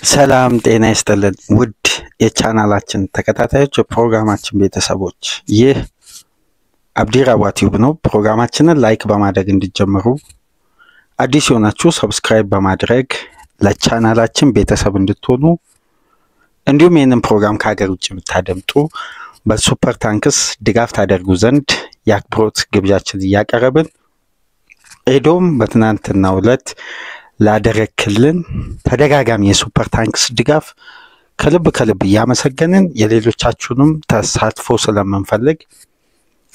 ሰላም ጤና ይስጥልን ውድ የቻናላችን ተከታታዮች የፕሮግራማችን ቤተሰቦች ይህ አብዲራዋ ቲዩብ ነው። ፕሮግራማችንን ላይክ በማድረግ እንድትጀምሩ አዲስ የሆናችሁ ሰብስክራይብ በማድረግ ለቻናላችን ቤተሰብ እንድትሆኑ እንዲሁም ይህንን ፕሮግራም ከሀገር ውጭ ብታደምጡ በሱፐር ታንክስ ድጋፍ ታደርጉ ዘንድ የአክብሮት ግብዣችን እያቀረብን ኤዶም በትናንትናው ዕለት ላደረክልን ተደጋጋሚ የሱፐር ታንክስ ድጋፍ ከልብ እያመሰገንን የሌሎቻችሁንም ተሳትፎ ስለምንፈልግ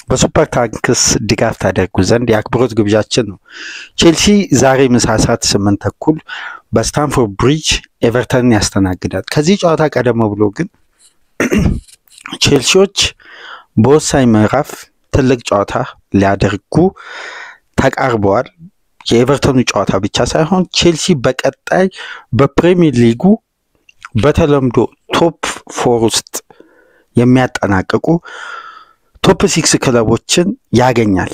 በሱፐር ታንክስ ድጋፍ ታደርጉ ዘንድ የአክብሮት ግብዣችን ነው። ቼልሲ ዛሬ ምሳ ሰዓት 8 ተኩል በስታንፎርድ ብሪጅ ኤቨርተንን ያስተናግዳል። ከዚህ ጨዋታ ቀደም ብሎ ግን ቼልሲዎች በወሳኝ ምዕራፍ ትልቅ ጨዋታ ሊያደርጉ ተቃርበዋል። የኤቨርተኑ ጨዋታ ብቻ ሳይሆን ቼልሲ በቀጣይ በፕሪሚየር ሊጉ በተለምዶ ቶፕ 4 ውስጥ የሚያጠናቅቁ ቶፕ 6 ክለቦችን ያገኛል።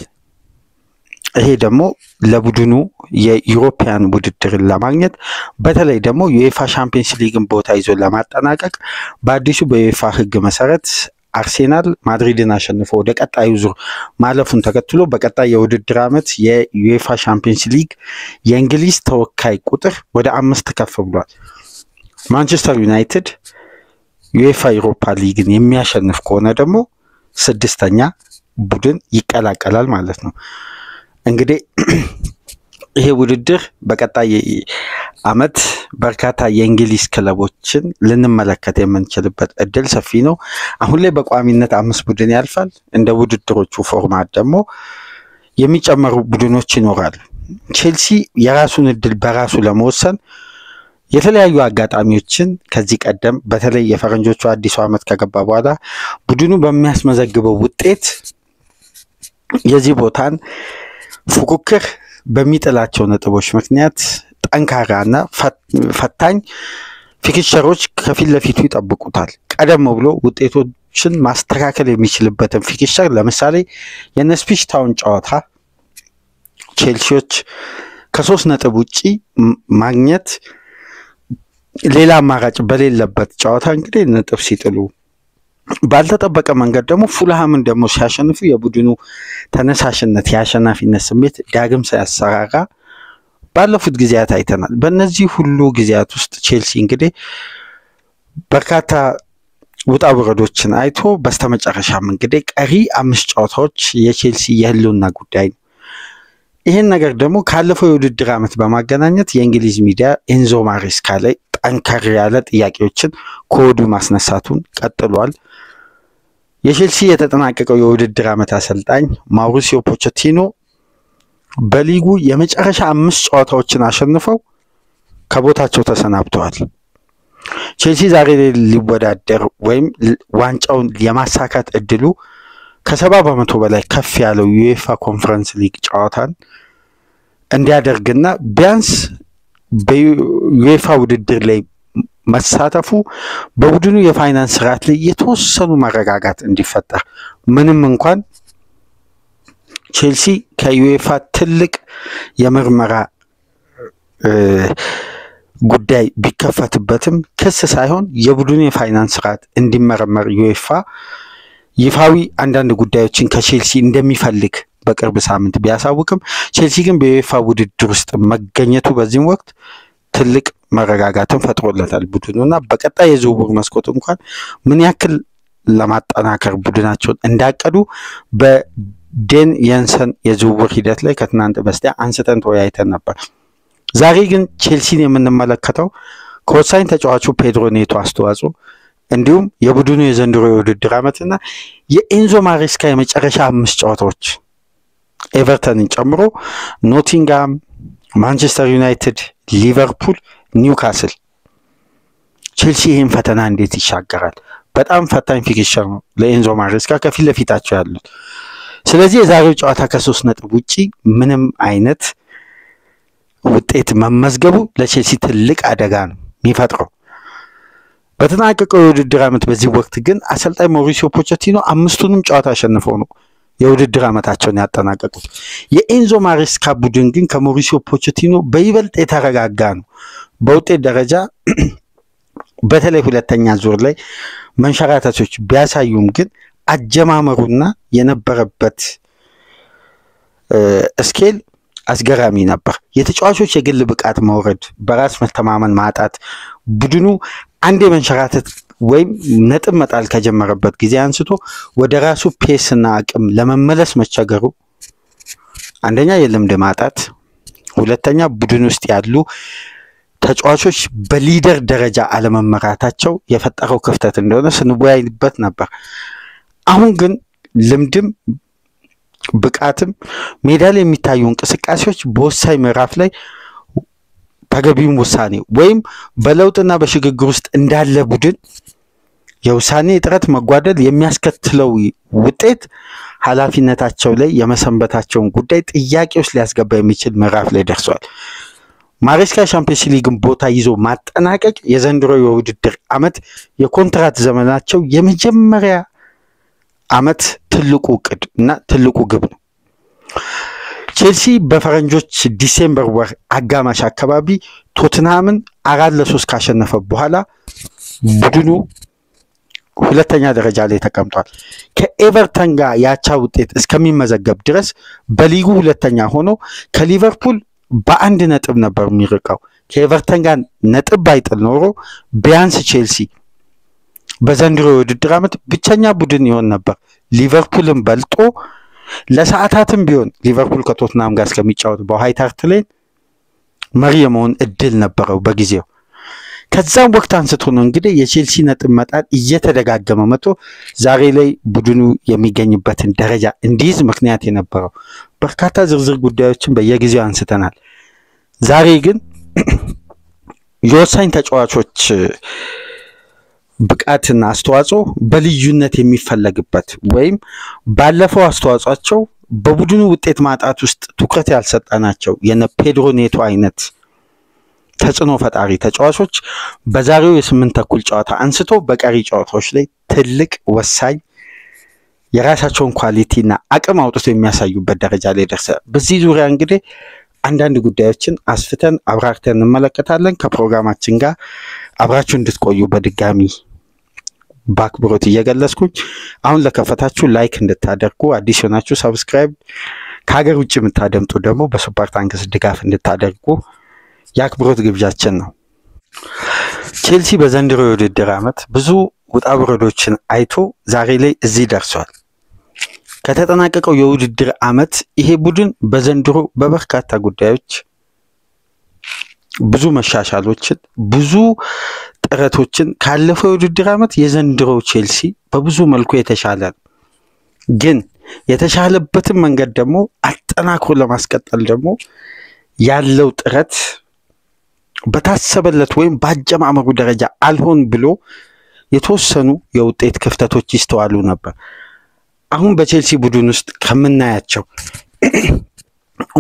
ይሄ ደግሞ ለቡድኑ የዩሮፒያን ውድድርን ለማግኘት በተለይ ደግሞ ዩኤፋ ቻምፒየንስ ሊግን ቦታ ይዞ ለማጠናቀቅ በአዲሱ በዩኤፋ ሕግ መሰረት አርሴናል ማድሪድን አሸንፎ ወደ ቀጣዩ ዙር ማለፉን ተከትሎ በቀጣይ የውድድር ዓመት የዩኤፋ ቻምፒየንስ ሊግ የእንግሊዝ ተወካይ ቁጥር ወደ 5 ከፍ ብሏል። ማንቸስተር ዩናይትድ ዩኤፋ ዩሮፓ ሊግን የሚያሸንፍ ከሆነ ደግሞ 6ኛ ቡድን ይቀላቀላል ማለት ነው። እንግዲህ ይሄ ውድድር በቀጣይ ዓመት በርካታ የእንግሊዝ ክለቦችን ልንመለከት የምንችልበት እድል ሰፊ ነው። አሁን ላይ በቋሚነት 5 ቡድን ያልፋል። እንደ ውድድሮቹ ፎርማት ደግሞ የሚጨመሩ ቡድኖች ይኖራሉ። ቼልሲ የራሱን እድል በራሱ ለመወሰን የተለያዩ አጋጣሚዎችን ከዚህ ቀደም በተለይ የፈረንጆቹ አዲሱ ዓመት ከገባ በኋላ ቡድኑ በሚያስመዘግበው ውጤት የዚህ ቦታን ፉክክር በሚጥላቸው ነጥቦች ምክንያት ጠንካራና ፈታኝ ፊክቸሮች ከፊት ለፊቱ ይጠብቁታል። ቀደም ብሎ ውጤቶችን ማስተካከል የሚችልበትን ፊክቸር ለምሳሌ የኢፕስዊች ታውን ጨዋታ ቼልሲዎች ከ3 ነጥብ ውጪ ማግኘት ሌላ አማራጭ በሌለበት ጨዋታ እንግዲህ ነጥብ ሲጥሉ ባልተጠበቀ መንገድ ደግሞ ፉልሃምን ደግሞ ሲያሸንፉ የቡድኑ ተነሳሽነት የአሸናፊነት ስሜት ዳግም ሳያሰራራ ባለፉት ጊዜያት አይተናል። በእነዚህ ሁሉ ጊዜያት ውስጥ ቼልሲ እንግዲህ በርካታ ውጣ ውረዶችን አይቶ በስተመጨረሻም እንግዲህ ቀሪ 5 ጨዋታዎች የቼልሲ የህልውና ጉዳይ ነው። ይህን ነገር ደግሞ ካለፈው የውድድር ዓመት በማገናኘት የእንግሊዝ ሚዲያ ኤንዞ ማሬስካ ላይ ጠንከር ያለ ጥያቄዎችን ከወዲሁ ማስነሳቱን ቀጥሏል። የቼልሲ የተጠናቀቀው የውድድር ዓመት አሰልጣኝ ማውሪሲዮ ፖቼቲኖ በሊጉ የመጨረሻ 5 ጨዋታዎችን አሸንፈው ከቦታቸው ተሰናብተዋል። ቼልሲ ዛሬ ሊወዳደር ወይም ዋንጫውን የማሳካት እድሉ ከ70% በላይ ከፍ ያለው ዩኤፋ ኮንፈረንስ ሊግ ጨዋታን እንዲያደርግና ቢያንስ በዩኤፋ ውድድር ላይ መሳተፉ በቡድኑ የፋይናንስ ስርዓት ላይ የተወሰኑ መረጋጋት እንዲፈጠር ምንም እንኳን ቼልሲ ከዩኤፋ ትልቅ የምርመራ ጉዳይ ቢከፈትበትም ክስ ሳይሆን የቡድኑ የፋይናንስ ስርዓት እንዲመረመር ዩኤፋ ይፋዊ አንዳንድ ጉዳዮችን ከቼልሲ እንደሚፈልግ በቅርብ ሳምንት ቢያሳውቅም ቼልሲ ግን በዩኤፋ ውድድር ውስጥ መገኘቱ በዚህም ወቅት ትልቅ መረጋጋትን ፈጥሮለታል ቡድኑና በቀጣይ የዝውውር መስኮት እንኳን ምን ያክል ለማጠናከር ቡድናቸውን እንዳቀዱ በዴን የንሰን የዝውውር ሂደት ላይ ከትናንት በስቲያ አንስተን ተወያይተን ነበር። ዛሬ ግን ቼልሲን የምንመለከተው ከወሳኝ ተጫዋቹ ፔድሮ ኔቶ አስተዋጽኦ እንዲሁም የቡድኑ የዘንድሮ የውድድር ዓመትና የኤንዞ ማሬስካ የመጨረሻ 5 ጨዋታዎች ኤቨርተንን ጨምሮ ኖቲንጋም፣ ማንቸስተር ዩናይትድ፣ ሊቨርፑል፣ ኒውካስል ቼልሲ ይህን ፈተና እንዴት ይሻገራል? በጣም ፈታኝ ፊክቸር ነው ለኤንዞ ማሬስካ ከፊት ለፊታቸው ያሉት። ስለዚህ የዛሬው ጨዋታ ከ3 ነጥብ ውጪ ምንም አይነት ውጤት መመዝገቡ ለቼልሲ ትልቅ አደጋ ነው የሚፈጥረው። በተጠናቀቀው የውድድር ዓመት በዚህ ወቅት ግን አሰልጣኝ ማውሪሲዮ ፖቼቲኖ 5ቱንም ጨዋታ አሸንፈው ነው የውድድር ዓመታቸውን ያጠናቀቁት። የኤንዞ ማሬስካ ቡድን ግን ከማውሪሲዮ ፖቼቲኖ በይበልጥ የተረጋጋ ነው። በውጤት ደረጃ በተለይ ሁለተኛ ዙር ላይ መንሸራተቶች ቢያሳዩም ግን አጀማመሩና የነበረበት ስኬል አስገራሚ ነበር። የተጫዋቾች የግል ብቃት መውረድ፣ በራስ መተማመን ማጣት ቡድኑ አንድ መንሸራተት ወይም ነጥብ መጣል ከጀመረበት ጊዜ አንስቶ ወደ ራሱ ፔስና አቅም ለመመለስ መቸገሩ አንደኛ የልምድ ማጣት፣ ሁለተኛ ቡድን ውስጥ ያሉ ተጫዋቾች በሊደር ደረጃ አለመመራታቸው የፈጠረው ክፍተት እንደሆነ ስንወያይበት ነበር። አሁን ግን ልምድም ብቃትም ሜዳ ላይ የሚታዩ እንቅስቃሴዎች በወሳኝ ምዕራፍ ላይ ተገቢውን ውሳኔ ወይም በለውጥና በሽግግር ውስጥ እንዳለ ቡድን የውሳኔ እጥረት መጓደል የሚያስከትለው ውጤት ኃላፊነታቸው ላይ የመሰንበታቸውን ጉዳይ ጥያቄ ውስጥ ሊያስገባ የሚችል ምዕራፍ ላይ ደርሷል። ማሬስካ ቻምፒየንስ ሊግን ቦታ ይዞ ማጠናቀቅ የዘንድሮ የውድድር ዓመት የኮንትራት ዘመናቸው የመጀመሪያ ዓመት ትልቁ ዕቅድ እና ትልቁ ግብ ነው። ቼልሲ በፈረንጆች ዲሴምበር ወር አጋማሽ አካባቢ ቶትንሃምን 4-3 ካሸነፈ በኋላ ቡድኑ ሁለተኛ ደረጃ ላይ ተቀምጧል። ከኤቨርተን ጋር ያቻ ውጤት እስከሚመዘገብ ድረስ በሊጉ ሁለተኛ ሆኖ ከሊቨርፑል በአንድ ነጥብ ነበር የሚርቀው። ከኤቨርተን ጋር ነጥብ ባይጥል ኖሮ ቢያንስ ቼልሲ በዘንድሮ የውድድር ዓመት ብቸኛ ቡድን ይሆን ነበር ሊቨርፑልን በልጦ ለሰዓታትም ቢሆን ሊቨርፑል ከቶትናም ጋር እስከሚጫወት በዋይት ሃርት ሌን መሪ የመሆን እድል ነበረው በጊዜው። ከዛም ወቅት አንስቶ ነው እንግዲህ የቼልሲ ነጥብ መጣል እየተደጋገመ መጥቶ ዛሬ ላይ ቡድኑ የሚገኝበትን ደረጃ እንዲይዝ ምክንያት የነበረው። በርካታ ዝርዝር ጉዳዮችን በየጊዜው አንስተናል። ዛሬ ግን የወሳኝ ተጫዋቾች ብቃትና አስተዋጽኦ በልዩነት የሚፈለግበት ወይም ባለፈው አስተዋጽኦቸው በቡድኑ ውጤት ማጣት ውስጥ ትኩረት ያልሰጠናቸው የነ ፔድሮ ኔቶ አይነት ተጽዕኖ ፈጣሪ ተጫዋቾች በዛሬው የ8 ተኩል ጨዋታ አንስቶ በቀሪ ጨዋታዎች ላይ ትልቅ ወሳኝ የራሳቸውን ኳሊቲና አቅም አውጥቶ የሚያሳዩበት ደረጃ ላይ ደርሰዋል። በዚህ ዙሪያ እንግዲህ አንዳንድ ጉዳዮችን አስፍተን አብራርተን እንመለከታለን። ከፕሮግራማችን ጋር አብራችሁ እንድትቆዩ በድጋሚ በአክብሮት እየገለጽኩኝ አሁን ለከፈታችሁ ላይክ እንድታደርጉ፣ አዲስ ሆናችሁ ሰብስክራይብ፣ ከሀገር ውጭ የምታደምጡ ደግሞ በሱፐር ታንክስ ድጋፍ እንድታደርጉ የአክብሮት ግብዣችን ነው። ቼልሲ በዘንድሮ የውድድር ዓመት ብዙ ውጣ ውረዶችን አይቶ ዛሬ ላይ እዚህ ደርሷል። ከተጠናቀቀው የውድድር ዓመት ይሄ ቡድን በዘንድሮ በበርካታ ጉዳዮች ብዙ መሻሻሎችን ብዙ ጥረቶችን ካለፈው የውድድር ዓመት የዘንድሮ ቼልሲ በብዙ መልኩ የተሻለ ነው። ግን የተሻለበትን መንገድ ደግሞ አጠናክሮ ለማስቀጠል ደግሞ ያለው ጥረት በታሰበለት ወይም ባጀማመሩ ደረጃ አልሆን ብሎ የተወሰኑ የውጤት ክፍተቶች ይስተዋሉ ነበር። አሁን በቼልሲ ቡድን ውስጥ ከምናያቸው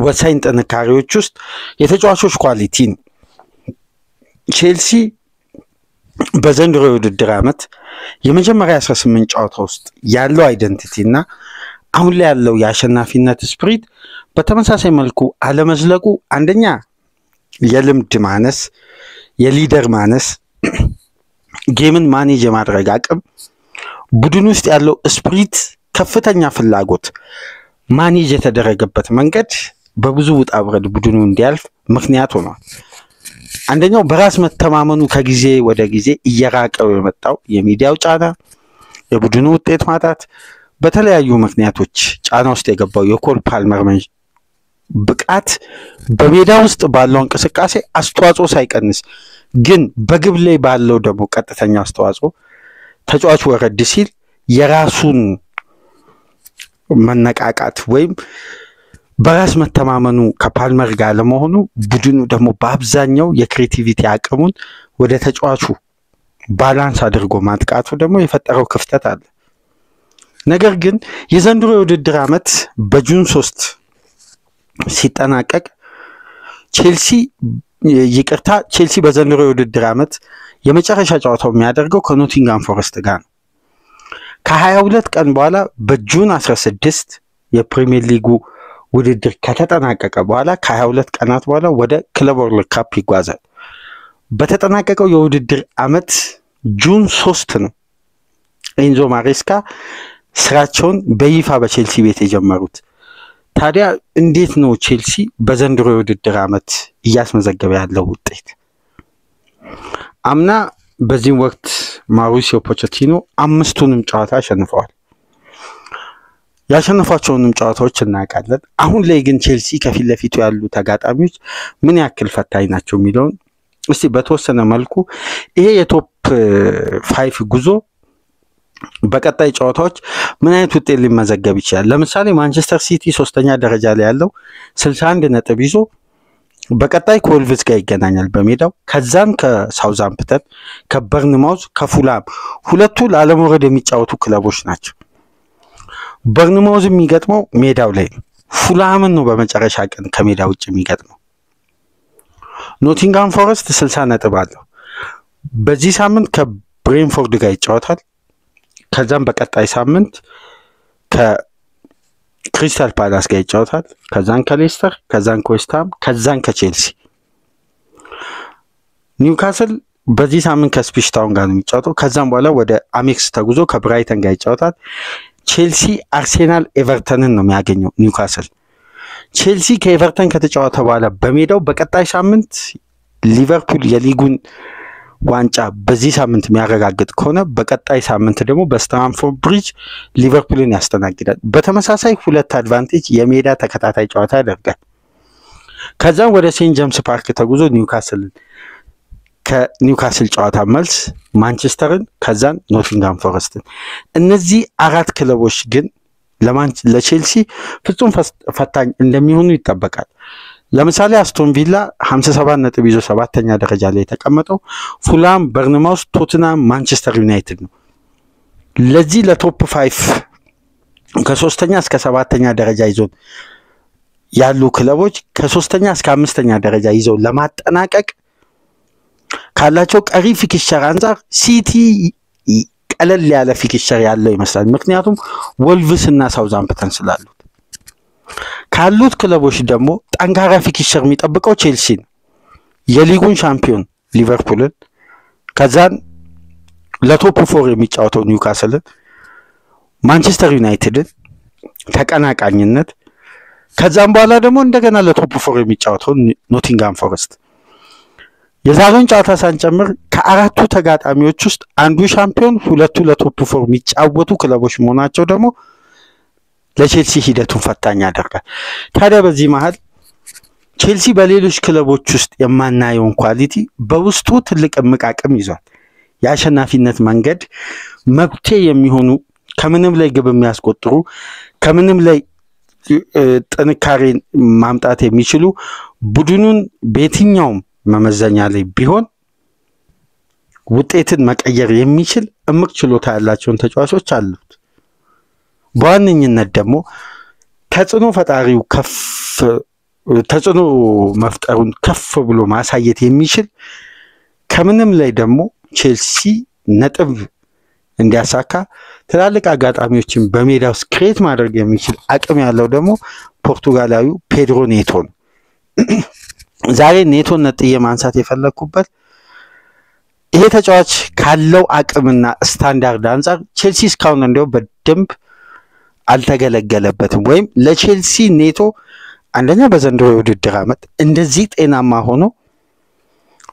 ወሳኝ ጥንካሬዎች ውስጥ የተጫዋቾች ኳሊቲ ነው። ቼልሲ በዘንድሮ የውድድር ዓመት የመጀመሪያ 18 ጨዋታ ውስጥ ያለው አይደንቲቲ እና አሁን ላይ ያለው የአሸናፊነት ስፕሪት በተመሳሳይ መልኩ አለመዝለቁ አንደኛ የልምድ ማነስ፣ የሊደር ማነስ፣ ጌምን ማኔጅ የማድረግ አቅም፣ ቡድን ውስጥ ያለው ስፕሪት ከፍተኛ ፍላጎት ማኔጅ የተደረገበት መንገድ በብዙ ውጣ ውረድ ቡድኑ እንዲያልፍ ምክንያት ሆኗል። አንደኛው በራስ መተማመኑ ከጊዜ ወደ ጊዜ እየራቀው የመጣው የሚዲያው ጫና፣ የቡድኑ ውጤት ማጣት፣ በተለያዩ ምክንያቶች ጫና ውስጥ የገባው የኮል ፓልመር ብቃት በሜዳ ውስጥ ባለው እንቅስቃሴ አስተዋጽኦ ሳይቀንስ ግን በግብ ላይ ባለው ደግሞ ቀጥተኛ አስተዋጽኦ ተጫዋቹ ወረድ ሲል የራሱን መነቃቃት ወይም በራስ መተማመኑ ከፓልመር ጋር ለመሆኑ ቡድኑ ደግሞ በአብዛኛው የክሬቲቪቲ አቅሙን ወደ ተጫዋቹ ባላንስ አድርጎ ማጥቃቱ ደግሞ የፈጠረው ክፍተት አለ። ነገር ግን የዘንድሮ የውድድር ዓመት በጁን 3 ሲጠናቀቅ ቼልሲ በዘንድሮ የውድድር ዓመት የመጨረሻ ጨዋታው የሚያደርገው ከኖቲንጋም ፎረስት ጋር ነው። ከ22 ቀን በኋላ በጁን 16 የፕሪሚየር ሊጉ ውድድር ከተጠናቀቀ በኋላ ከ22 ቀናት በኋላ ወደ ክለብ ወርልድ ካፕ ይጓዛል። በተጠናቀቀው የውድድር ዓመት ጁን 3 ነው ኤንዞ ማሬስካ ስራቸውን በይፋ በቼልሲ ቤት የጀመሩት። ታዲያ እንዴት ነው ቼልሲ በዘንድሮ የውድድር ዓመት እያስመዘገበ ያለው ውጤት? አምና በዚህ ወቅት ማውሪሲዮ ፖቼቲኖ 5ቱንም ጨዋታ አሸንፈዋል። ያሸነፏቸውንም ጨዋታዎች እናውቃለን። አሁን ላይ ግን ቼልሲ ከፊት ለፊቱ ያሉ ተጋጣሚዎች ምን ያክል ፈታኝ ናቸው የሚለውን እስቲ በተወሰነ መልኩ ይሄ የቶፕ 5 ጉዞ በቀጣይ ጨዋታዎች ምን አይነት ውጤት ሊመዘገብ ይችላል? ለምሳሌ ማንቸስተር ሲቲ 3ኛ ደረጃ ላይ ያለው 61 ነጥብ ይዞ በቀጣይ ከወልቭስ ጋር ይገናኛል በሜዳው። ከዛም ከሳውዛምፕተን፣ ከበርንማውዝ፣ ከፉላም ሁለቱ ለዓለመውረድ የሚጫወቱ ክለቦች ናቸው። በርንማውዝ የሚገጥመው ሜዳው ላይ ነው። ፉላምን ነው በመጨረሻ ቀን ከሜዳ ውጭ የሚገጥመው። ኖቲንጋም ፎረስት 60 ነጥብ አለው። በዚህ ሳምንት ከብሬንፎርድ ጋር ይጫወታል። ከዛም በቀጣይ ሳምንት ከክሪስታል ፓላስ ጋር ይጫወታል። ከዛን ከሌስተር፣ ከዛን ከዌስትሃም፣ ከዛን ከቼልሲ። ኒውካስል በዚህ ሳምንት ከስፒሽ ታውን ጋር ነው የሚጫወተው። ከዛም በኋላ ወደ አሜክስ ተጉዞ ከብራይተን ጋር ይጫወታል። ቼልሲ አርሴናል ኤቨርተንን ነው የሚያገኘው ኒውካስል። ቼልሲ ከኤቨርተን ከተጫወተ በኋላ በሜዳው በቀጣይ ሳምንት ሊቨርፑል የሊጉን ዋንጫ በዚህ ሳምንት የሚያረጋግጥ ከሆነ በቀጣይ ሳምንት ደግሞ በስታንፎርድ ብሪጅ ሊቨርፑልን ያስተናግዳል። በተመሳሳይ 2 አድቫንቴጅ የሜዳ ተከታታይ ጨዋታ ያደርጋል። ከዛም ወደ ሴንት ጄምስ ፓርክ ተጉዞ ከኒውካስል ጨዋታ መልስ ማንቸስተርን፣ ከዛን ኖቲንጋም ፎረስትን። እነዚህ 4 ክለቦች ግን ለቼልሲ ፍጹም ፈታኝ እንደሚሆኑ ይጠበቃል። ለምሳሌ አስቶን ቪላ 57 ነጥብ ይዞ 7ኛ ደረጃ ላይ የተቀመጠው፣ ፉላም፣ በርንማውዝ፣ ቶትናም፣ ማንቸስተር ዩናይትድ ነው። ለዚህ ለቶፕ 5 ከ3ኛ እስከ 7ኛ ደረጃ ይዞ ያሉ ክለቦች ከ3ኛ እስከ 5ኛ ደረጃ ይዘው ለማጠናቀቅ ካላቸው ቀሪ ፊክስቸር አንፃር ሲቲ ቀለል ያለ ፊክስቸር ያለው ይመስላል። ምክንያቱም ወልቭስ እና ሳውዛምፕተን ስላሉት። ካሉት ክለቦች ደግሞ ጠንካራ ፊክስቸር የሚጠብቀው ቼልሲ ነው። የሊጉን ሻምፒዮን ሊቨርፑልን፣ ከዛን ለቶፕ 4 የሚጫወተው ኒውካስልን፣ ማንቸስተር ዩናይትድን ተቀናቃኝነት፣ ከዛም በኋላ ደግሞ እንደገና ለቶፕ 4 የሚጫወተው ኖቲንጋም ፎረስት። የዛሬውን ጨዋታ ሳንጨምር ከ4ቱ ተጋጣሚዎች ውስጥ አንዱ ሻምፒዮን፣ 2ቱ ለቶፕ 4 የሚጫወቱ ክለቦች መሆናቸው ደግሞ ለቼልሲ ሂደቱን ፈታኝ ያደርጋል። ታዲያ በዚህ መሃል ቼልሲ በሌሎች ክለቦች ውስጥ የማናየውን ኳሊቲ በውስጡ ትልቅ አቅም ይዟል። የአሸናፊነት መንገድ መብቴ የሚሆኑ ከምንም ላይ ግብ የሚያስቆጥሩ ከምንም ላይ ጥንካሬን ማምጣት የሚችሉ ቡድኑን በየትኛውም መመዘኛ ላይ ቢሆን ውጤትን መቀየር የሚችል እምቅ ችሎታ ያላቸውን ተጫዋቾች አሉት። በዋነኝነት ደግሞ ተጽዕኖ ፈጣሪው ተጽዕኖ መፍጠሩን ከፍ ብሎ ማሳየት የሚችል ከምንም ላይ ደግሞ ቼልሲ ነጥብ እንዲያሳካ ትላልቅ አጋጣሚዎችን በሜዳ ውስጥ ክሬት ማድረግ የሚችል አቅም ያለው ደግሞ ፖርቱጋላዊው ፔድሮ ኔቶ ነው። ዛሬ ኔቶን ነጥዬ ማንሳት የፈለኩበት ይሄ ተጫዋች ካለው አቅምና ስታንዳርድ አንፃር ቼልሲ እስካሁን እንደው በደንብ አልተገለገለበትም። ወይም ለቼልሲ ኔቶ አንደኛ በዘንድሮ የውድድር ዓመት እንደዚህ ጤናማ ሆኖ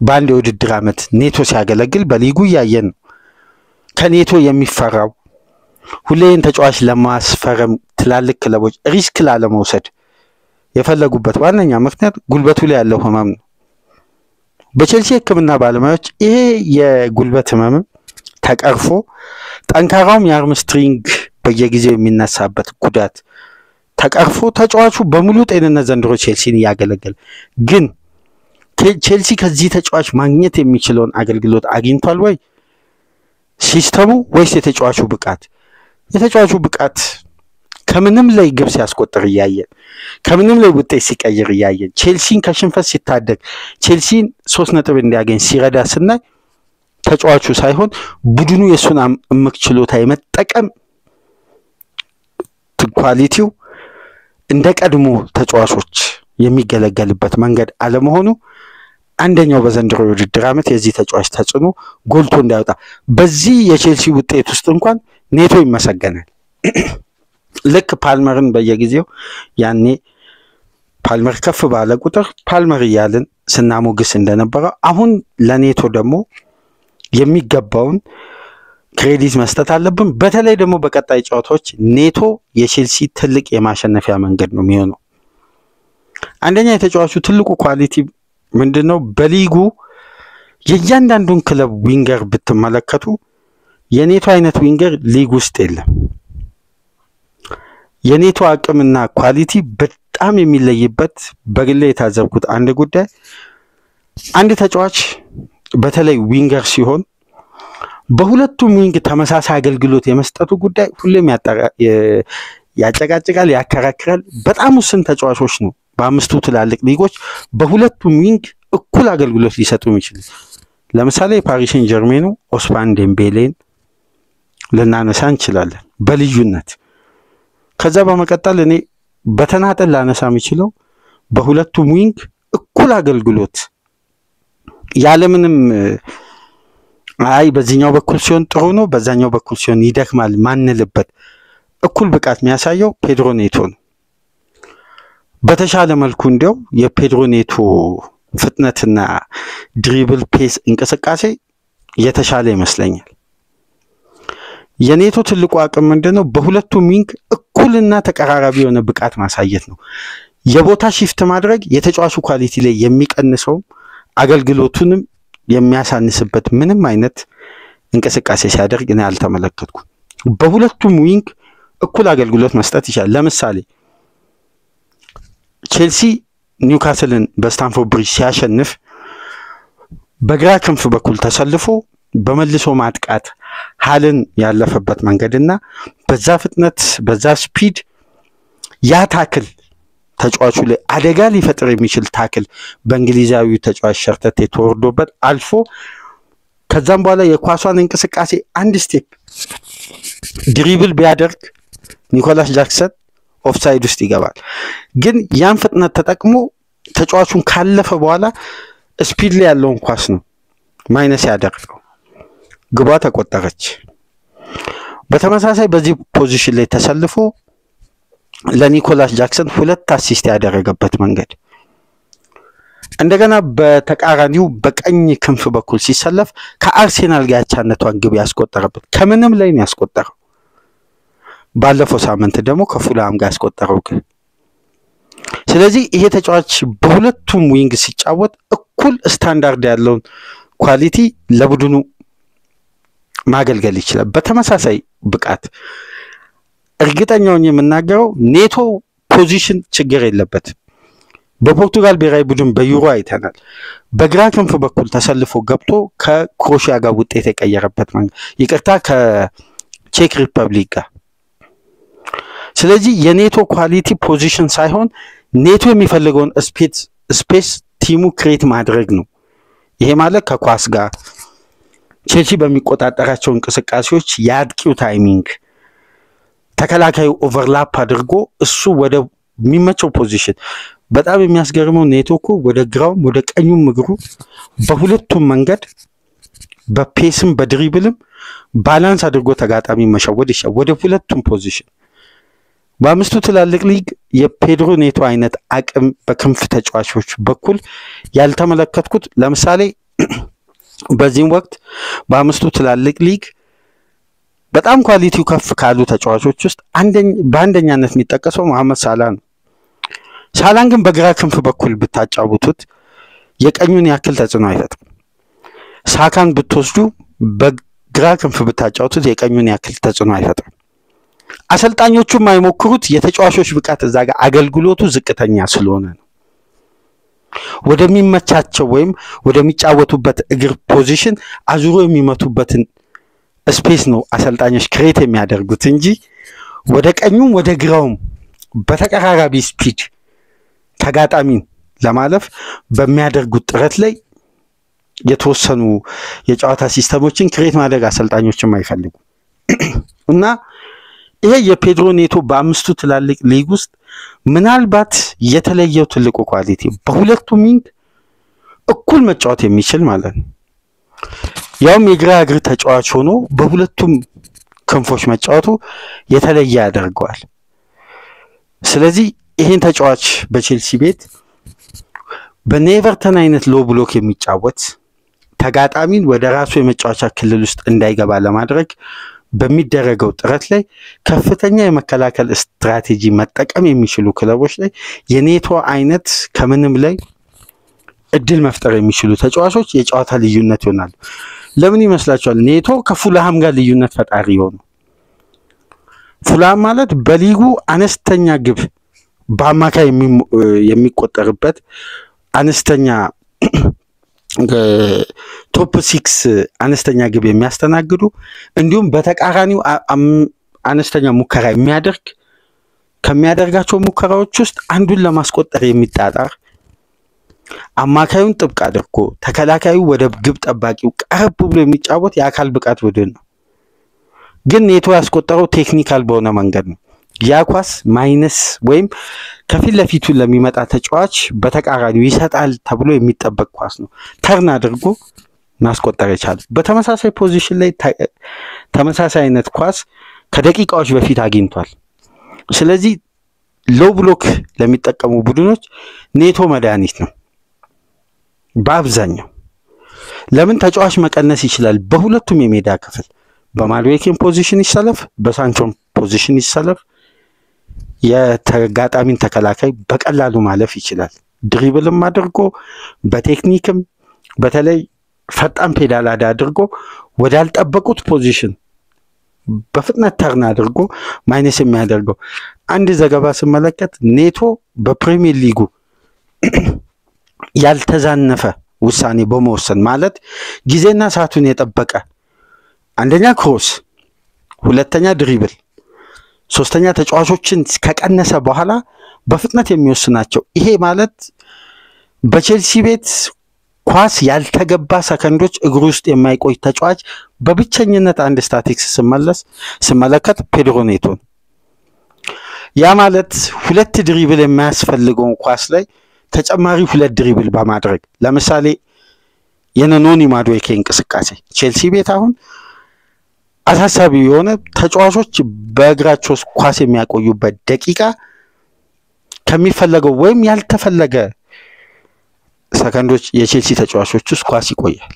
በአንድ የውድድር ዓመት ኔቶ ሲያገለግል በሊጉ ያየን ነው። ከኔቶ የሚፈራው ሁሌን ተጫዋች ለማስፈረም ትላልቅ ክለቦች ሪስክ ላለመውሰድ የፈለጉበት ዋነኛ ምክንያት ጉልበቱ ላይ ያለው ህመም ነው። በቼልሲ ሕክምና ባለሙያዎች ይሄ የጉልበት ህመም ተቀርፎ ጠንካራውም የአርምስትሪንግ በየጊዜው የሚነሳበት ጉዳት ተቀርፎ ተጫዋቹ በሙሉ ጤንነት ዘንድሮ ቼልሲን ያገለግላል። ግን ቼልሲ ከዚህ ተጫዋች ማግኘት የሚችለውን አገልግሎት አግኝቷል ወይ? ሲስተሙ ወይስ የተጫዋቹ ብቃት? የተጫዋቹ ብቃት ከምንም ላይ ግብ ሲያስቆጥር ያያየን፣ ከምንም ላይ ውጤት ሲቀይር ያያየን፣ ቼልሲን ከሽንፈት ሲታደግ፣ ቼልሲን 3 ነጥብ እንዲያገኝ ሲረዳ ስናይ ተጫዋቹ ሳይሆን ቡድኑ የሱን እምቅ ችሎታ የመጠቀም ኳሊቲው እንደ ቀድሞ ተጫዋቾች የሚገለገልበት መንገድ አለመሆኑ አንደኛው በዘንድሮ የውድድር ዓመት የዚህ ተጫዋች ተጽዕኖ ጎልቶ እንዳይወጣ በዚህ የቼልሲ ውጤት ውስጥ እንኳን ኔቶ ይመሰገናል። ልክ ፓልመርን በየጊዜው ያኔ ፓልመር ከፍ ባለ ቁጥር ፓልመር እያልን ስናሞግስ እንደነበረው አሁን ለኔቶ ደግሞ የሚገባውን ክሬዲት መስጠት አለብን። በተለይ ደግሞ በቀጣይ ጨዋታዎች ኔቶ የቼልሲ ትልቅ የማሸነፊያ መንገድ ነው የሚሆነው። አንደኛ የተጫዋቹ ትልቁ ኳሊቲ ምንድነው? በሊጉ የእያንዳንዱን ክለብ ዊንገር ብትመለከቱ የኔቶ አይነት ዊንገር ሊግ ውስጥ የለም። የኔቶ አቅምና ኳሊቲ በጣም የሚለይበት በግሌ የታዘብኩት አንድ ጉዳይ አንድ ተጫዋች በተለይ ዊንገር ሲሆን በሁለቱም ዊንግ ተመሳሳይ አገልግሎት የመስጠቱ ጉዳይ ሁሌም ያጨቃጭቃል፣ ያከራክራል። በጣም ውስን ተጫዋቾች ነው በአምስቱ ትላልቅ ሊጎች በሁለቱም ዊንግ እኩል አገልግሎት ሊሰጡ የሚችሉ። ለምሳሌ የፓሪስ ሴን ጀርሜኑ ኦስማን ዴምቤሌን ልናነሳ እንችላለን በልዩነት። ከዛ በመቀጠል እኔ በተናጠል ላነሳ የሚችለው በሁለቱም ዊንግ እኩል አገልግሎት ያለምንም አይ በዚህኛው በኩል ሲሆን ጥሩ ነው በዛኛው በኩል ሲሆን ይደክማል ማንልበት እኩል ብቃት የሚያሳየው ፔድሮ ኔቶ ነው። በተሻለ መልኩ እንዲያው የፔድሮ ኔቶ ፍጥነትና ድሪብል ፔስ እንቅስቃሴ የተሻለ ይመስለኛል። የኔቶ ትልቁ አቅም ምንድነው? በሁለቱም ዊንግ እኩልና ተቀራራቢ የሆነ ብቃት ማሳየት ነው። የቦታ ሺፍት ማድረግ የተጫዋቹ ኳሊቲ ላይ የሚቀንሰው አገልግሎቱንም የሚያሳንስበት ምንም አይነት እንቅስቃሴ ሲያደርግ እኔ አልተመለከትኩም። በሁለቱም ዊንግ እኩል አገልግሎት መስጠት ይችላል። ለምሳሌ ቼልሲ ኒውካስልን በስታንፎርድ ብሪጅ ሲያሸንፍ በግራ ክንፍ በኩል ተሰልፎ በመልሶ ማጥቃት ሀልን ያለፈበት መንገድና በዛ ፍጥነት በዛ ስፒድ ያ ታክል ተጫዋቹ ላይ አደጋ ሊፈጥር የሚችል ታክል በእንግሊዛዊው ተጫዋች ሸርተቴ ተወርዶበት አልፎ ከዛም በኋላ የኳሷን እንቅስቃሴ አንድ ስቴፕ ድሪብል ቢያደርግ ኒኮላስ ጃክሰን ኦፍሳይድ ውስጥ ይገባል። ግን ያን ፍጥነት ተጠቅሞ ተጫዋቹን ካለፈ በኋላ ስፒድ ላይ ያለውን ኳስ ነው ማይነስ ያደርገው፣ ግቧ ተቆጠረች። በተመሳሳይ በዚህ ፖዚሽን ላይ ተሰልፎ ለኒኮላስ ጃክሰን 2 አሲስት ያደረገበት መንገድ እንደገና በተቃራኒው በቀኝ ክንፍ በኩል ሲሰለፍ ከአርሴናል ጋር ያቻነቷን ግብ ያስቆጠረበት ከምንም ላይ ነው ያስቆጠረው። ባለፈው ሳምንት ደግሞ ከፉላም ጋር ያስቆጠረው ግብ። ስለዚህ ይሄ ተጫዋች በሁለቱም ዊንግ ሲጫወት እኩል ስታንዳርድ ያለውን ኳሊቲ ለቡድኑ ማገልገል ይችላል በተመሳሳይ ብቃት። እርግጠኛውን የምናገረው ኔቶ ፖዚሽን ችግር የለበትም። በፖርቱጋል ብሔራዊ ቡድን በዩሮ አይተናል። በግራ ክንፍ በኩል ተሰልፎ ገብቶ ከክሮሺያ ጋር ውጤት የቀየረበት መንገድ ይቅርታ ከቼክ ሪፐብሊክ ጋር። ስለዚህ የኔቶ ኳሊቲ ፖዚሽን ሳይሆን ኔቶ የሚፈልገውን ስፔስ ቲሙ ክሬት ማድረግ ነው። ይሄ ማለት ከኳስ ጋር ቼልሲ በሚቆጣጠራቸው እንቅስቃሴዎች የአጥቂው ታይሚንግ ተከላካዩ ኦቨርላፕ አድርጎ እሱ ወደ የሚመቸው ፖዚሽን። በጣም የሚያስገርመው ኔቶ እኮ ወደ ግራውም ወደ ቀኙም እግሩ በሁለቱም መንገድ በፔስም በድሪብልም ባላንስ አድርጎ ተጋጣሚ መሸወድ ይችላል ወደ ሁለቱም ፖዚሽን። በአምስቱ ትላልቅ ሊግ የፔድሮ ኔቶ አይነት አቅም በክንፍ ተጫዋቾች በኩል ያልተመለከትኩት ለምሳሌ በዚህም ወቅት በአምስቱ ትላልቅ ሊግ በጣም ኳሊቲው ከፍ ካሉ ተጫዋቾች ውስጥ በአንደኛነት የሚጠቀሰው መሐመድ ሳላ ነው። ሳላን ግን በግራ ክንፍ በኩል ብታጫውቱት የቀኙን ያክል ተጽዕኖ አይፈጥርም። ሳካን ብትወስዱ በግራ ክንፍ ብታጫውቱት የቀኙን ያክል ተጽዕኖ አይፈጥርም። አሰልጣኞቹም አይሞክሩት የተጫዋቾች ብቃት እዛ ጋር አገልግሎቱ ዝቅተኛ ስለሆነ ነው። ወደሚመቻቸው ወይም ወደሚጫወቱበት እግር ፖዚሽን አዙሮ የሚመቱበትን ስፔስ ነው አሰልጣኞች ክሬት የሚያደርጉት እንጂ ወደ ቀኙም ወደ ግራውም በተቀራራቢ ስፒድ ተጋጣሚን ለማለፍ በሚያደርጉት ጥረት ላይ የተወሰኑ የጨዋታ ሲስተሞችን ክሬት ማድረግ አሰልጣኞችም አይፈልጉ እና ይሄ የፔድሮ ኔቶ በአምስቱ ትላልቅ ሊግ ውስጥ ምናልባት የተለየው ትልቁ ኳሊቲ በሁለቱም ዊንግ እኩል መጫወት የሚችል ማለት ነው። ያውም የግራ እግር ተጫዋች ሆኖ በሁለቱም ክንፎች መጫወቱ የተለየ ያደርገዋል። ስለዚህ ይሄን ተጫዋች በቼልሲ ቤት በኔቨርተን አይነት ሎ ብሎክ የሚጫወት ተጋጣሚን ወደ ራሱ የመጫወቻ ክልል ውስጥ እንዳይገባ ለማድረግ በሚደረገው ጥረት ላይ ከፍተኛ የመከላከል ስትራቴጂ መጠቀም የሚችሉ ክለቦች ላይ የኔቶ አይነት ከምንም ላይ እድል መፍጠር የሚችሉ ተጫዋቾች የጨዋታ ልዩነት ይሆናሉ። ለምን ይመስላችኋል? ኔቶ ከፉልሃም ጋር ልዩነት ፈጣሪ ሆኖ ፉልሃም ማለት በሊጉ አነስተኛ ግብ በአማካይ የሚቆጠርበት አነስተኛ ቶፕ 6 አነስተኛ ግብ የሚያስተናግዱ እንዲሁም በተቃራኒው አነስተኛ ሙከራ የሚያደርግ ከሚያደርጋቸው ሙከራዎች ውስጥ አንዱን ለማስቆጠር የሚጣጣር አማካዩን ጥብቅ አድርጎ ተከላካዩ ወደ ግብ ጠባቂው ቀረብ ብሎ የሚጫወት የአካል ብቃት ቡድን ነው። ግን ኔቶ ያስቆጠረው ቴክኒካል በሆነ መንገድ ነው። ያ ኳስ ማይነስ ወይም ከፊት ለፊቱ ለሚመጣ ተጫዋች በተቃራኒው ይሰጣል ተብሎ የሚጠበቅ ኳስ ነው ተርን አድርጎ ማስቆጠር የቻለው። በተመሳሳይ ፖዚሽን ላይ ተመሳሳይ አይነት ኳስ ከደቂቃዎች በፊት አግኝቷል። ስለዚህ ሎው ብሎክ ለሚጠቀሙ ቡድኖች ኔቶ መድኃኒት ነው በአብዛኛው። ለምን ተጫዋች መቀነስ ይችላል። በሁለቱም የሜዳ ክፍል በማድዌኬን ፖዚሽን ይሰለፍ፣ በሳንቾን ፖዚሽን ይሰለፍ፣ የተጋጣሚን ተከላካይ በቀላሉ ማለፍ ይችላል። ድሪብልም አድርጎ በቴክኒክም በተለይ ፈጣን ፔዳላዳ አድርጎ ወዳልጠበቁት ፖዚሽን በፍጥነት ተርን አድርጎ ማይነስ የሚያደርገው። አንድ ዘገባ ስመለከት ኔቶ በፕሪሚየር ሊጉ ያልተዛነፈ ውሳኔ በመወሰን ማለት ጊዜና ሰዓቱን የጠበቀ አንደኛ ክሮስ፣ ሁለተኛ ድሪብል፣ ሶስተኛ ተጫዋቾችን ከቀነሰ በኋላ በፍጥነት የሚወስናቸው። ይሄ ማለት በቼልሲ ቤት ኳስ ያልተገባ ሰከንዶች እግሩ ውስጥ የማይቆይ ተጫዋች በብቸኝነት አንድ ስታቲክስ ስመለከት ፔድሮ ኔቶን። ያ ማለት ሁለት ድሪብል የማያስፈልገውን ኳስ ላይ ተጨማሪ ሁለት ድሪብል በማድረግ ለምሳሌ የነኖኒ ማዱዌኬ እንቅስቃሴ ቼልሲ ቤት አሁን አሳሳቢ የሆነ ተጫዋቾች በእግራቸው ኳስ የሚያቆዩበት ደቂቃ ከሚፈለገው ወይም ያልተፈለገ ሰከንዶች የቼልሲ ተጫዋቾች ውስጥ ኳስ ይቆያል።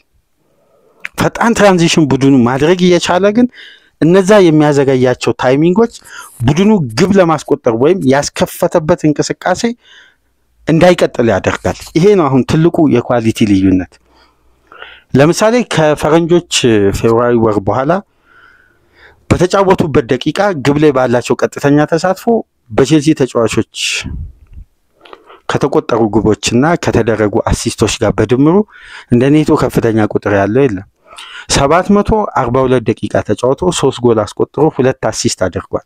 ፈጣን ትራንዚሽን ቡድኑ ማድረግ እየቻለ ግን እነዛ የሚያዘገያቸው ታይሚንጎች ቡድኑ ግብ ለማስቆጠር ወይም ያስከፈተበት እንቅስቃሴ እንዳይቀጥል ያደርጋል። ይሄ ነው አሁን ትልቁ የኳሊቲ ልዩነት። ለምሳሌ ከፈረንጆች ፌብሩዋሪ ወር በኋላ በተጫወቱበት ደቂቃ ግብ ላይ ባላቸው ቀጥተኛ ተሳትፎ በቼልሲ ተጫዋቾች ከተቆጠሩ ግቦችና ከተደረጉ አሲስቶች ጋር በድምሩ እንደ ኔቶ ከፍተኛ ቁጥር ያለው የለም። 742 ደቂቃ ተጫውቶ 3 ጎል አስቆጥሮ 2 አሲስት አድርጓል።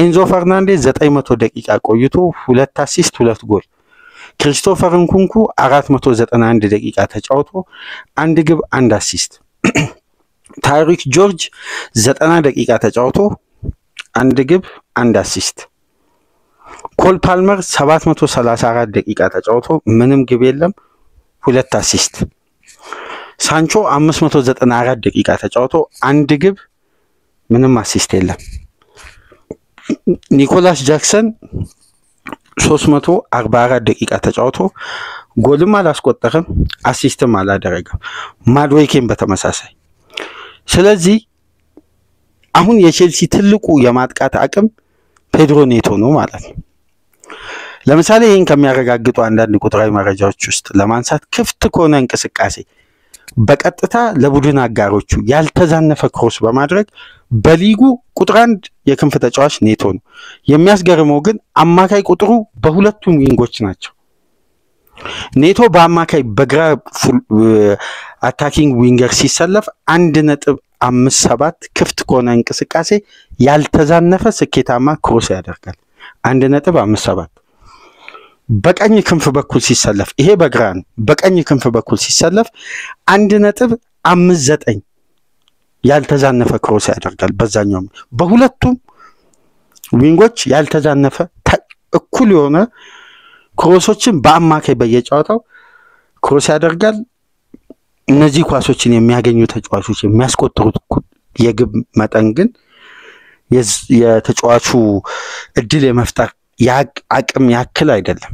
ኤንዞ ፈርናንዴዝ 900 ደቂቃ ቆይቶ 2 አሲስት 2 ጎል። ክሪስቶፈር ንኩንኩ 491 ደቂቃ ተጫውቶ 1 ግብ 1 አሲስት። ታሪክ ጆርጅ 90 ደቂቃ ተጫውቶ 1 ግብ 1 አሲስት። ኮል ፓልመር 734 ደቂቃ ተጫውቶ ምንም ግብ የለም 2 አሲስት። ሳንቾ 594 ደቂቃ ተጫውቶ 1 ግብ ምንም አሲስት የለም። ኒኮላስ ጃክሰን 344 ደቂቃ ተጫውቶ ጎልም አላስቆጠረም አሲስትም አላደረገም። ማድዌኬን በተመሳሳይ። ስለዚህ አሁን የቼልሲ ትልቁ የማጥቃት አቅም ፔድሮ ኔቶ ነው ማለት ነው። ለምሳሌ ይሄን ከሚያረጋግጡ አንዳንድ ቁጥራዊ መረጃዎች ውስጥ ለማንሳት ክፍት ከሆነ እንቅስቃሴ በቀጥታ ለቡድን አጋሮቹ ያልተዛነፈ ክሮስ በማድረግ በሊጉ ቁጥር 1 የክንፍ ተጫዋች ኔቶ ነው። የሚያስገርመው ግን አማካይ ቁጥሩ በሁለቱም ዊንጎች ናቸው። ኔቶ በአማካይ በግራ አታኪንግ ዊንገር ሲሰለፍ 1.57 ክፍት ከሆነ እንቅስቃሴ ያልተዛነፈ ስኬታማ ክሮስ ያደርጋል። 1.57 በቀኝ ክንፍ በኩል ሲሰለፍ ይሄ በግራ ነው። በቀኝ ክንፍ በኩል ሲሰለፍ 1.59 ያልተዛነፈ ክሮስ ያደርጋል። በዛኛው በሁለቱም ዊንጎች ያልተዛነፈ እኩል የሆነ ክሮሶችን በአማካይ በየጨዋታው ክሮስ ያደርጋል። እነዚህ ኳሶችን የሚያገኙ ተጫዋቾች የሚያስቆጥሩት የግብ መጠን ግን የተጫዋቹ እድል የመፍጠር አቅም ያክል አይደለም።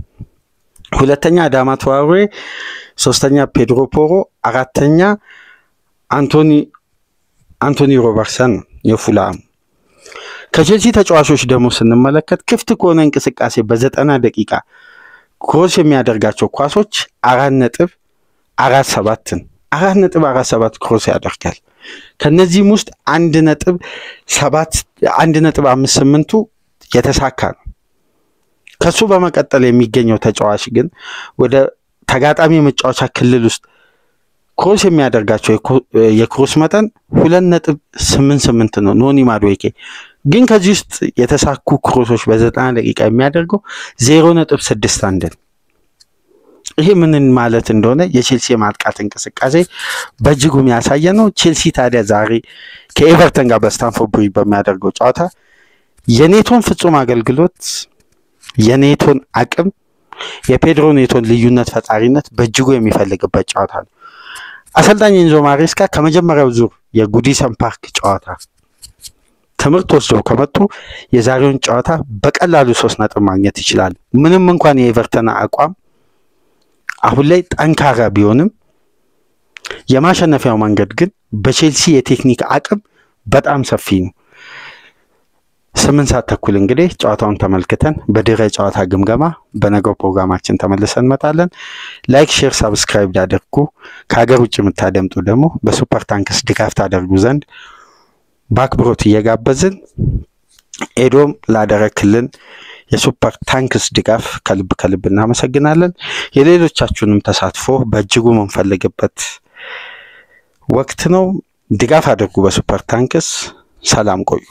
ሁለተኛ አዳማ ትራኦሬ፣ ሶስተኛ ፔድሮ ፖሮ፣ አራተኛ አንቶኒ ሮበርትሰን የፉላም። ከቼልሲ ተጫዋቾች ደግሞ ስንመለከት ክፍት ከሆነ እንቅስቃሴ በ90 ደቂቃ ክሮስ የሚያደርጋቸው ኳሶች 4.47 ክሮስ ያደርጋል። ከነዚህም ውስጥ 1.58ቱ የተሳካ ነው። ከሱ በመቀጠል የሚገኘው ተጫዋች ግን ወደ ተጋጣሚ መጫወቻ ክልል ውስጥ ክሮስ የሚያደርጋቸው የክሮስ መጠን 2.88 ነው። ኖኒ ማዱዌኬ ግን ከዚህ ውስጥ የተሳኩ ክሮሶች በ90 ደቂቃ የሚያደርገው 0.61 ነው። ይሄ ምን ማለት እንደሆነ የቼልሲ ማጥቃት እንቅስቃሴ በእጅጉ የሚያሳየ ነው። ቼልሲ ታዲያ ዛሬ ከኤቨርተን ጋር በስታንፎርድ ብሪጅ በሚያደርገው ጨዋታ የኔቶን ፍጹም አገልግሎት፣ የኔቶን አቅም፣ የፔድሮ ኔቶን ልዩነት ፈጣሪነት በእጅጉ የሚፈልግበት ጨዋታ ነው። አሰልጣኝ ኤንዞ ማሬስካ ከመጀመሪያው ዙር የጉዲሰን ፓርክ ጨዋታ ትምህርት ወስደው ከመጡ የዛሬውን ጨዋታ በቀላሉ 3 ነጥብ ማግኘት ይችላል። ምንም እንኳን የኤቨርተን አቋም አሁን ላይ ጠንካራ ቢሆንም የማሸነፊያው መንገድ ግን በቼልሲ የቴክኒክ አቅም በጣም ሰፊ ነው። 8 ሰዓት ተኩል እንግዲህ ጨዋታውን ተመልክተን በድረ ጨዋታ ግምገማ በነገው ፕሮግራማችን ተመልሰን እንመጣለን። ላይክ፣ ሼር፣ ሰብስክራይብ ያድርጉ። ከሀገር ውጭ የምታደምጡ ደግሞ በሱፐር ታንክስ ድጋፍ ታደርጉ ዘንድ በአክብሮት እየጋበዝን ኤዶም ላደረክልን የሱፐር ታንክስ ድጋፍ ከልብ እናመሰግናለን። የሌሎቻችሁንም ተሳትፎ በእጅጉ የምንፈልግበት ወቅት ነው። ድጋፍ አድርጉ በሱፐር ታንክስ። ሰላም ቆዩ።